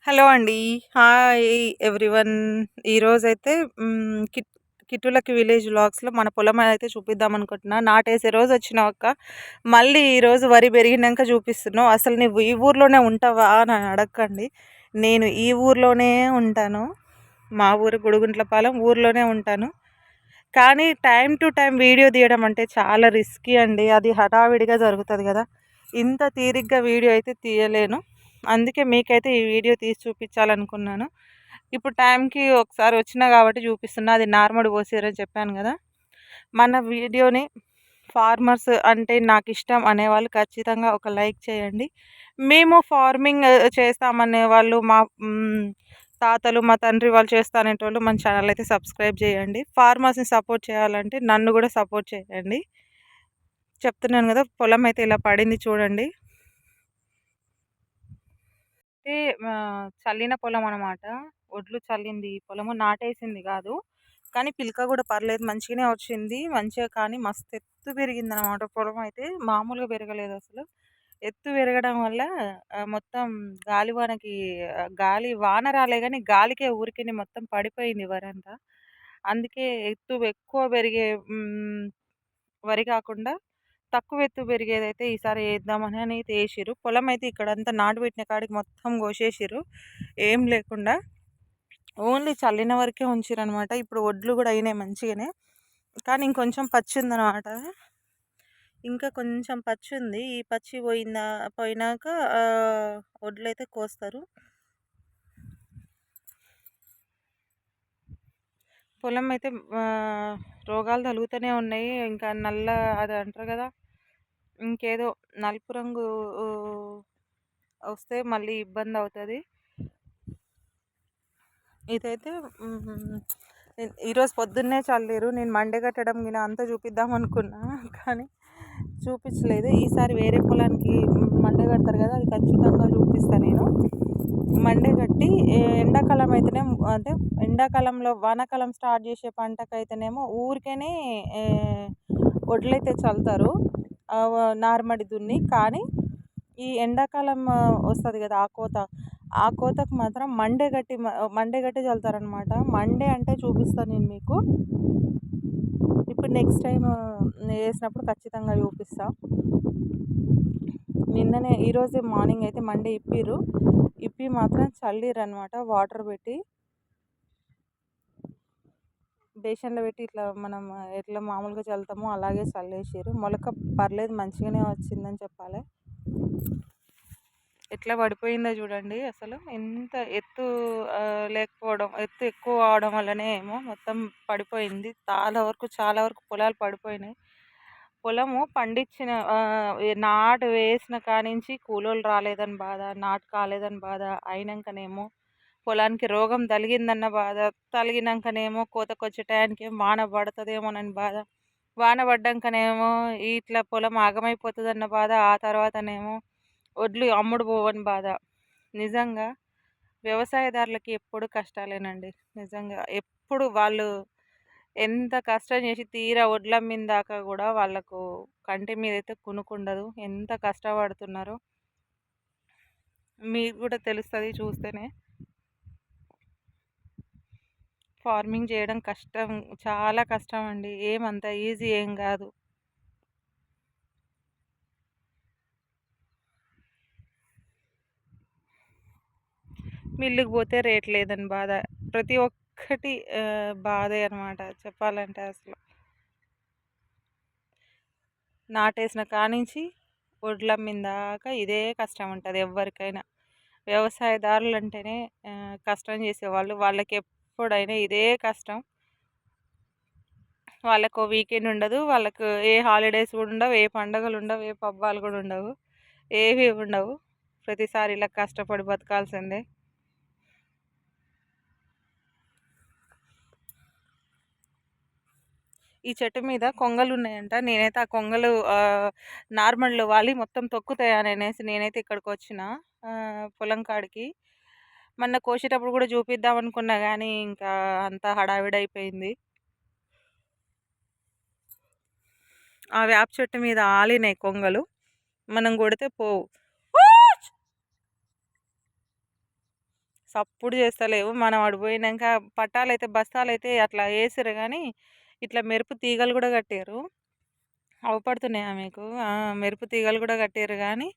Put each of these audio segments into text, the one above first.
Hello అండి. Hi everyone. ఈరోజైతే కిట్టులకి village వ్లాగ్స్‌లో మన పొలం అయితే చూపిద్దామనుకుంటున్నా. నాటేసే రోజొచ్చినాక మళ్ళీ ఈరోజు వరి పెరిగినంక చూపిస్తున్నావు. అసలు నువ్వు ఈ ఊర్లోనే ఉంటావా అని అడగకండి. నేను ఈ ఊర్లోనే ఉంటాను. మా ఊరు గుడిగుంట్లపాలెం ఊర్లోనే ఉంటాను. కానీ టైమ్ టు టైమ్ వీడియో తీయడం అంటే చాలా రిస్కీ అండి. అది హడావిడిగా జరుగుతది గదా! ఇంత తీరిగ్గా వీడియో అయితే తీయలేను. అందుకే మీకైతే ఈ వీడియో తీసి చూపించాలనుకున్నాను. ఇప్పుడు టైంకి ఒకసారి వచ్చినా కాబట్టి చూపిస్తున్నా. అది నార్మల్ పోసిరని చెప్పాను కదా. మన వీడియోని ఫార్మర్స్ అంటే నాకు ఇష్టం అనేవాళ్ళు ఖచ్చితంగా ఒక లైక్ చేయండి. మేము ఫార్మింగ్ చేస్తామనే వాళ్ళు మా తాతలు మా తండ్రి వాళ్ళు చేస్తానేటోళ్ళు మన ఛానల్ అయితే సబ్స్క్రైబ్ చేయండి. ఫార్మర్స్ని సపోర్ట్ చేయాలంటే నన్ను కూడా సపోర్ట్ చేయండి. చెప్తున్నాను కదా, పొలం అయితే ఇలా పడింది చూడండి. అంటే చల్లిన పొలం అనమాట. ఒడ్లు చల్లింది ఈ పొలము. నాటేసింది గాదు. కానీ పిలక గూడా పర్లేదు మంచిగానే వచ్చింది. మంచిగా కానీ మస్తు ఎత్తు పెరిగిందనమాట పొలం అయితే. మామూలుగా పెరగలేదసలు. ఎత్తు పెరగడం వల్ల మొత్తం గాలివానకి గాలి వాన రాలే గానీ గాలికే ఊరికేనే మొత్తం పడిపోయింది వరంతా. అందుకే ఎత్తు ఎక్కువ పెరిగే వరి కాకుండా తక్కువ ఎత్తు పెరిగేదైతే ఈసారి ఏద్దామని అయితే ఏసిర్రు. పొలమైతే ఇక్కడంతా నాటు పెట్టిన కాడికి మొత్తం కోసేసిర్రు. ఏం లేకుండా ఓన్లీ చల్లిన వరకే ఉంచిరనమాట. ఇప్పుడు ఒడ్లు గూడా అయినాయి మంచిగానే. కానీ ఇంకొంచెం పచ్చుందనమాట. ఇంకా కొంచెం పచ్చుంది. ఈ పచ్చి పోయినాక ఒడ్లయితే కోస్తారు. పొలం అయితే రోగాలు తగులుతూనే ఉన్నాయి. ఇంకా నల్ల అది అంటారు గదా! ఇంకేదో నలుపు రంగు వస్తే మళ్ళీ ఇబ్బందవుతది. ఇదైతే ఈరోజు పొద్దున్నే చల్లిర్రు. నేను మండే కట్టడం గిన అంతా చూపిద్దామనుకున్నా. కానీ చూపించలేదు. ఈసారి వేరే పొలానికి మండే కడతారు కదా, అది ఖచ్చితంగా చూపిస్తా నేను. మండే కట్టి ఎండాకాలం అయితేనేమో అంటే ఎండాకాలంలో వానాకాలం స్టార్ట్ చేసే పంటకైతేనేమో ఊరికేనే వడ్లయితే చల్లుతారు నార్మడి దున్ని. కానీ ఈ ఎండాకాలం వస్తుంది కదా ఆ కోతకు మాత్రం మండే గట్టి చల్లుతారనమాట. మండే అంటే చూపిస్తాను నేను మీకు. ఇప్పుడు నెక్స్ట్ టైం వేసినప్పుడు ఖచ్చితంగా చూపిస్తా. ఈరోజే మార్నింగ్ అయితే మండే ఇప్పి మాత్రం చల్లిర్రు అనమాట. వాటర్ పెట్టి బేషన్లో పెట్టి ఇట్లా మనం ఎట్లా మామూలుగా చల్లుతామో అలాగే చల్లేసారు. మొలక పర్లేదు మంచిగానే వచ్చిందని చెప్పాలి. ఎట్లా పడిపోయిందో చూడండి. అసలు ఎంత ఎత్తు లేకపోవడం, ఎత్తు ఎక్కువ అవడం వల్లనే ఏమో మొత్తం పడిపోయింది. చాలా వరకు పొలాలు పడిపోయినాయి. పొలము పండించిన నాటు వేసిన కానించి కూలోళ్ళు రాలేదని బాధ, నాటు కాలేదని బాధ, అయినాకనేమో పొలానికి రోగం తలిగిందన్న బాధ, తలిగినాకనేమో కోతకొచ్చే టయానికి వాన పడుతుందేమోనని బాధ, వాన పడ్డాకనేమో ఇట్లా పొలం ఆగమైపోతుందన్న బాధ, ఆ తర్వాతనేమో వడ్లు అమ్ముడు పోవని బాధ. నిజంగా వ్యవసాయదారులకి ఎప్పుడు కష్టాలేనండి. నిజంగా ఎప్పుడు వాళ్ళు ఎంత కష్టం చేసి తీరా వడ్ల మీద దాకా కూడా వాళ్ళకు కంటి మీద అయితే కునుకుండదు. ఎంత కష్టపడుతున్నారో మీకు కూడా తెలుస్తుంది చూస్తేనే. ఫార్మింగ్ చేయడం కష్టం, చాలా కష్టం అండి. ఏమంత ఈజీ ఏం కాదు. మిల్లుకి పోతే రేట్ లేదని బాధ, ప్రతి ఒక్కటి బాధే అనమాట చెప్పాలంటే. అసలు నాటేసిన కానించి వడ్ల మీద దాకా ఇదే కష్టం ఉంటుంది ఎవరికైనా. వ్యవసాయదారులు అంటేనే కష్టం చేసేవాళ్ళు. వాళ్ళకి ఎప్పుడైనా ఇదే కష్టం. వాళ్ళకు వీకెండ్ ఉండదు. వాళ్ళకు ఏ హాలిడేస్ కూడా ఉండవు, ఏ పండుగలు ఉండవు, ఏ పబ్బాలు కూడా ఉండవు, ఏవి ఉండవు. ప్రతిసారి ఇలా కష్టపడి బతకాల్సిందే. ఈ చెట్టు మీద కొంగలు ఉన్నాయంట. నేనైతే ఆ కొంగలు నార్మల్లో వాలి మొత్తం తొక్కుతాయనేసి నేనైతే ఇక్కడికి వచ్చిన పొలం కాడికి. మొన్న కోసేటప్పుడు కూడా చూపిద్దాం అనుకున్నా కానీ ఇంకా అంతా హడావిడైపోయింది. ఆ వేప చెట్టు మీద ఆలినాయి కొంగలు. మనం కొడితే పోవు. సప్పుడు చేస్తలేవు. మనం అటు పోయినాక పట్టాలైతే బస్తాలైతే అట్లా ఏసిర్రు గానీ, ఇట్లా మెరుపు తీగలు గూడా కట్టిర్రు. అవుపడుతున్నాయా మీకు? మెరుపు తీగలు గూడా కట్టిర్రు గానీ,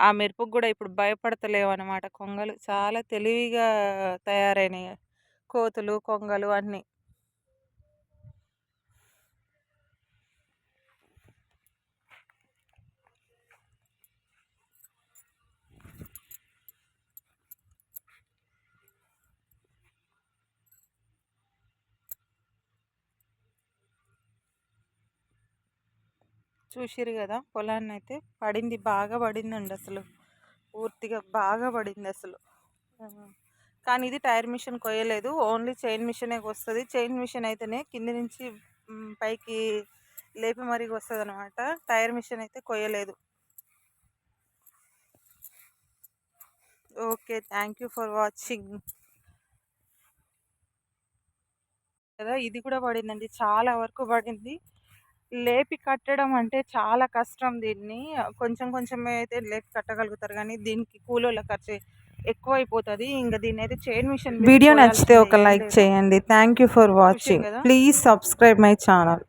ఆ మెరుపుకి గూడా ఇప్పుడు భయపడతలేవనమాట కొంగలు. చాలా తెలివిగా తయారైనయి కోతులు, కొంగలు అన్నీ. చూసిర్రు గదా! పొలాన్నయితే పడింది. బాగా పడిందండి అసలు. పూర్తిగా బాగా పడిందసలు. ఆ! కానీ ఇది టైర్ మిషన్ కొయ్యలేదు. ఓన్లీ చైన్ మిషనే కొస్తది. చైన్ మిషన్ అయితేనే కింది నుంచి పైకి లేపి మరీ కొస్తదనమాట. టైర్ మిషన్ అయితే కొయ్యలేదు. Okay. Thank you for watching. కదా! ఇది కూడా పడిందండి. చాలా వరకు పడింది. లేపి కట్టడం అంటే చాలా కష్టం దీన్ని. కొంచెం కొంచెమే అయితే లేపి కట్టగలుగుతారు గానీ, దీనికి కూలోళ్ళ ఖర్చు ఎక్కువైపోతది. ఇంక దీన్నయితే చైన్ మిషన్ పెట్టి వీడియో నచ్చితే కోయాల్సిందే. ఒక ఏం లైక్ లేదు. చేయండి. థ్యాంక్ యూ ఫర్ చూసిర్రు వాచింగ్. కదా! Please subscribe my channel.